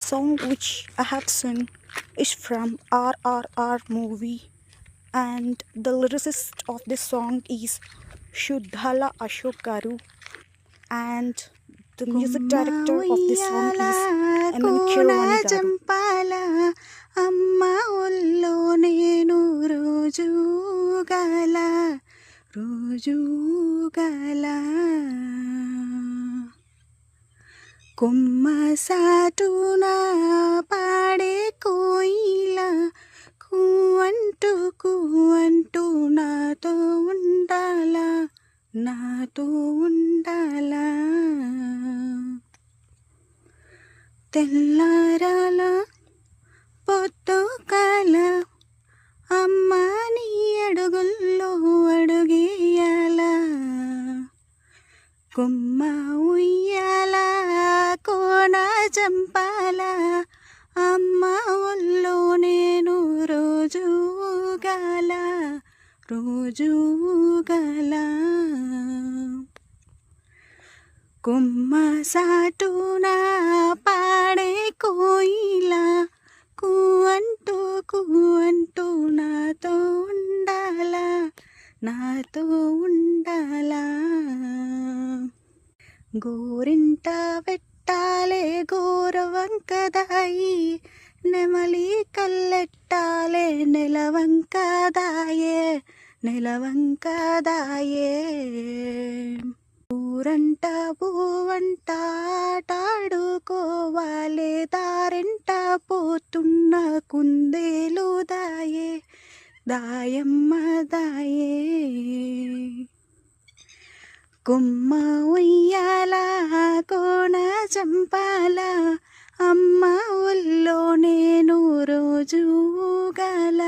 song which I have sung is from RRR movie, and the lyricist of this song is Shuddhala Ashok Garu, and the music గుమ్మ director of this song ఉయ్యాల is M.N. Kona Keeravani Garu. చంపాల అమ్మ ఒళ్ళో నేను రోజు గల కొమ్మ సాటున పాడే కోయిల కూవంటూ నాతో ఉండాలా తెల్లారాల పొద్దుకాల అమ్మ నీ అడుగుల్లో అడుగేయాల కొమ్మ ఉయ్యాల కోన చంపాల అమ్మ ఒళ్ళో నేను రోజు గల కొమ్మ సాటున పాడే కోయిల కూవంటూ నాతో ఉండాలా గోరింట పెట్టాలే గోరవంకదాయి నెమలి కల్లెట్టాలే నెలవంకదాయే ఊరంట పూవంట ఆటాడుకోవాలే దారెంట పోతున్న కుందేలు దాయమ్మ కొమ్మ ఉయ్యాల కోన చంపాల అమ్మ ఒళ్ళో నేను రోజు గల